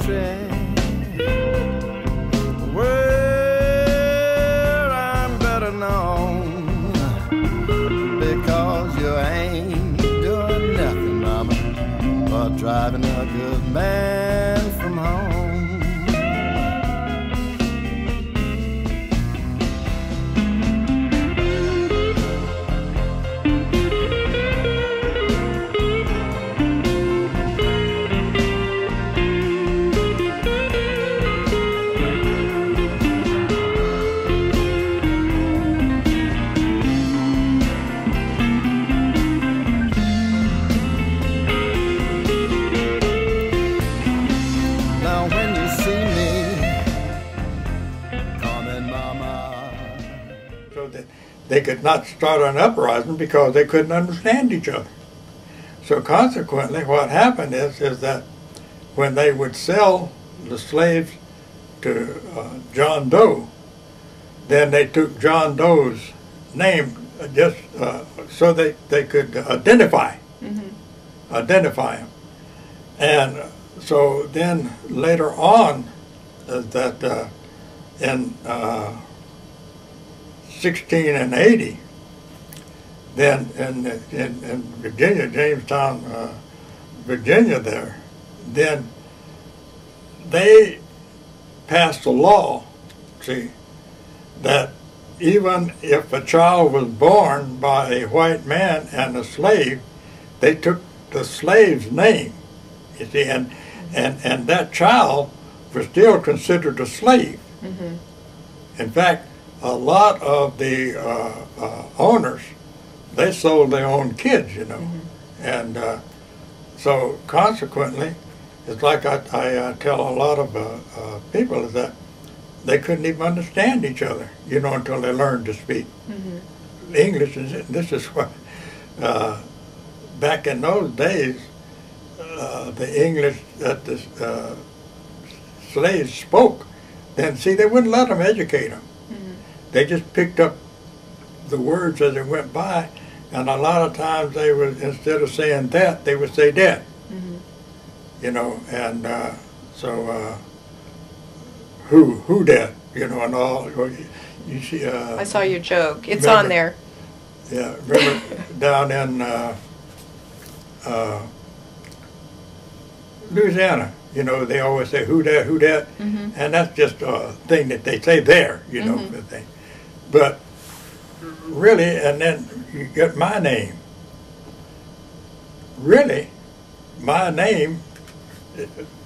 country where I'm better known, because you ain't doing nothing, mama, but driving a good man from home. They could not start an uprising because they couldn't understand each other. So consequently, what happened is that when they would sell the slaves to John Doe, then they took John Doe's name just so they could identify him. And so then later on, that in 1680, then in Virginia, Jamestown, Virginia there, then they passed a law, see, that even if a child was born by a white man and a slave, they took the slave's name, you see, and that child was still considered a slave. In fact, a lot of the owners, they sold their own kids, you know. And so consequently, it's like I tell a lot of people is that they couldn't even understand each other, you know, until they learned to speak English. And this is what, back in those days, the English that the slaves spoke, then see, they wouldn't let them educate them. They just picked up the words as they went by, and a lot of times they would, instead of saying that, they would say that. You know, and so who that, you know, and all. You see. I saw your joke. It's on there. Yeah, remember down in Louisiana, you know, they always say who that, and that's just a thing that they say there, you know, but really, and then you get my name. Really, my name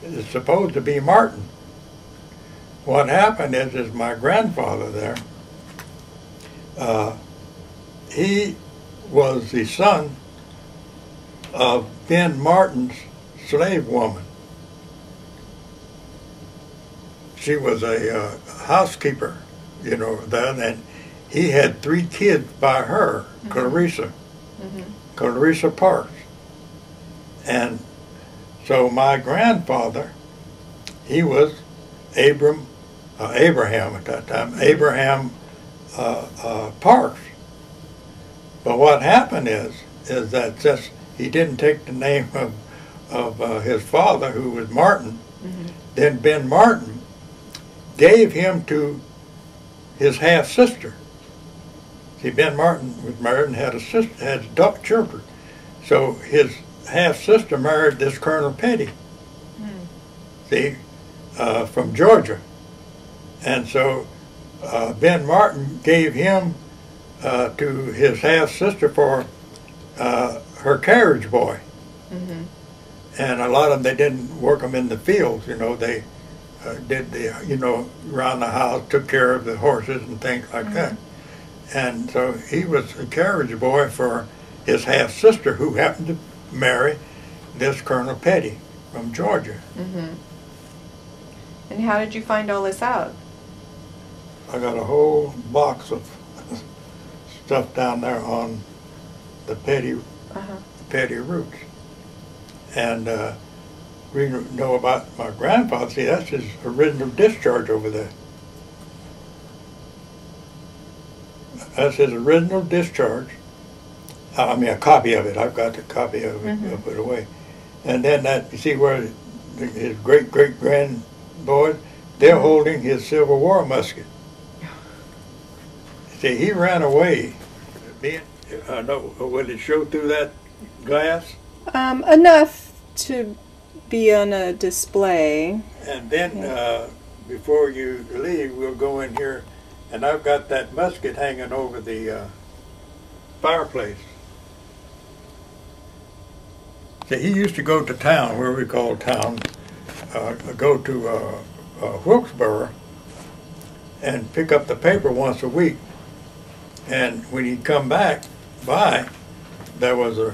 is supposed to be Martin. What happened is my grandfather there, he was the son of Ben Martin's slave woman. She was a housekeeper, you know, then, and he had 3 kids by her, Clarissa Parks. And so my grandfather, he was Abraham at that time, Abraham Parks. But what happened is that since he didn't take the name of his father, who was Martin, then Ben Martin gave him to his half-sister. See, Ben Martin was married and had a sister, had children. So his half-sister married this Colonel Petty, see, from Georgia. And so Ben Martin gave him to his half-sister for her carriage boy. And a lot of them, they didn't work them in the fields, you know, they did the, you know, around the house, took care of the horses and things like that. And so he was a carriage boy for his half-sister, who happened to marry this Colonel Petty from Georgia. And how did you find all this out? I got a whole box of stuff down there on the Petty, Petty roots. And we know about my grandfather. See, that's his original discharge over there. That's his original discharge. I mean, a copy of it. I've got the copy of it, I put it away. And then that, you see where his great-great-grandboys, they're holding his Civil War musket. See, he ran away. Will it show through that glass? Enough to be on a display. And then, before you leave, we'll go in here, and I've got that musket hanging over the fireplace. See, he used to go to town, where we call town, go to Wilkesboro, and pick up the paper once a week. And when he'd come back by, there was a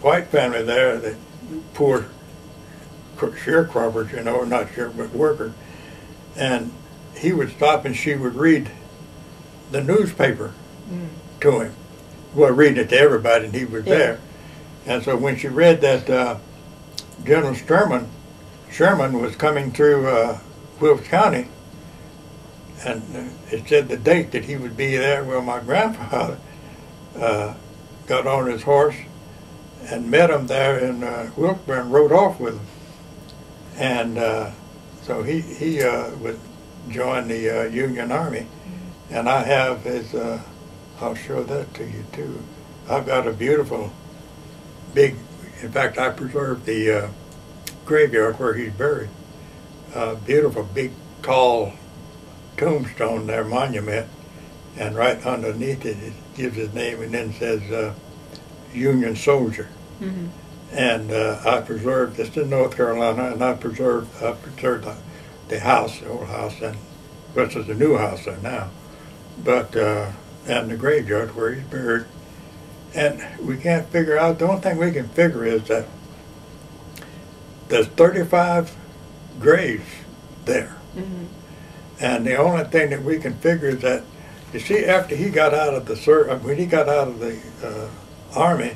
white family there, that poor sharecroppers, you know, not share, but workers. And he would stop and she would read the newspaper to him. Well, reading it to everybody, and he was there. And so when she read that General Sherman was coming through Wilkes County, and it said the date that he would be there, well, my grandfather got on his horse and met him there in Wilkesboro and rode off with him. And so he would join the Union Army. And I have his, I'll show that to you too. I've got a beautiful big, in fact I preserved the graveyard where he's buried. Beautiful big tall tombstone there, monument, and right underneath it, it gives his name and then says Union Soldier. And I preserved this in North Carolina, and I preserved the house, the old house, and which is the new house there now, but and the graveyard where he's buried. And we can't figure out, the only thing we can figure is that there's 35 graves there. And the only thing that we can figure is that, you see, after he got out of the when he got out of the Army,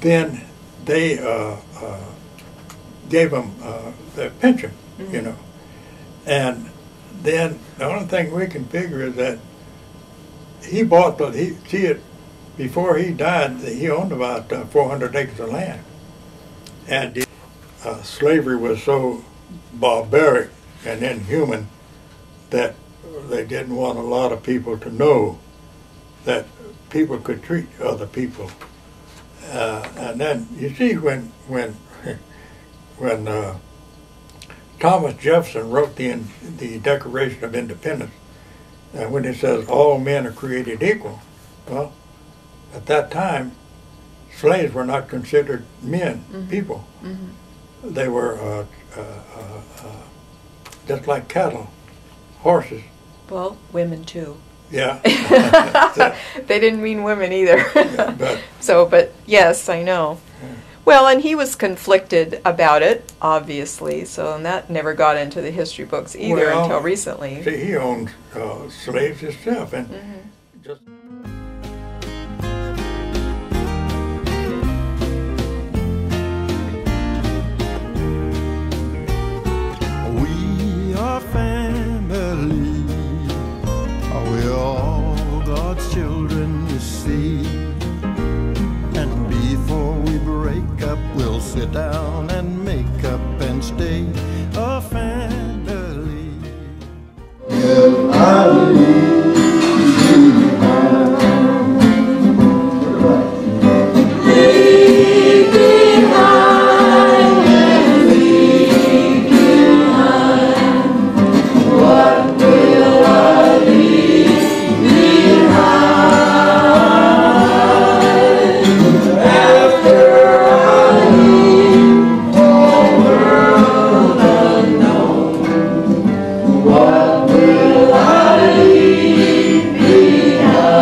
then they gave him their pension, you know. And then the only thing we can figure is that he bought before he died, he owned about 400 acres of land. And slavery was so barbaric and inhuman that they didn't want a lot of people to know that people could treat other people. And then you see when Thomas Jefferson wrote the Declaration of Independence, and when it says all men are created equal, well, at that time, slaves were not considered men, people. They were just like cattle, horses. Well, women too. Yeah. They didn't mean women either. but but yes, I know. Yeah. Well, and he was conflicted about it, obviously, and that never got into the history books either until recently. See, he owned slaves himself, and just. We are family. We're all God's children, you see. And before we break up, we'll sit down and make up and stay a family. If I leave behind, leave behind and leave behind, what will I leave behind? After I leave the world unknown, what will I leave behind?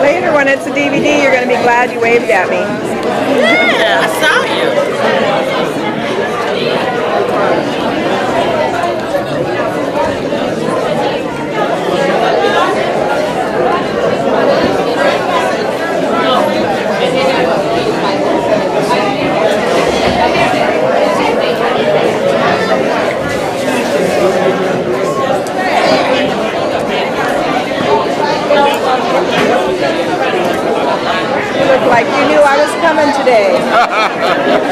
Later, when it's a DVD, you're going to be glad you waved at me. Yeah, I saw you. I was coming today.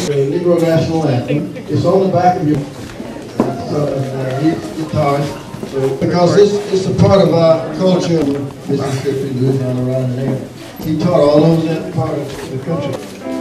The Negro National Anthem. It's on the back of your guitar. So, because it's a part of our culture, Mississippi, Louisiana, around there. He taught all over that part of the country.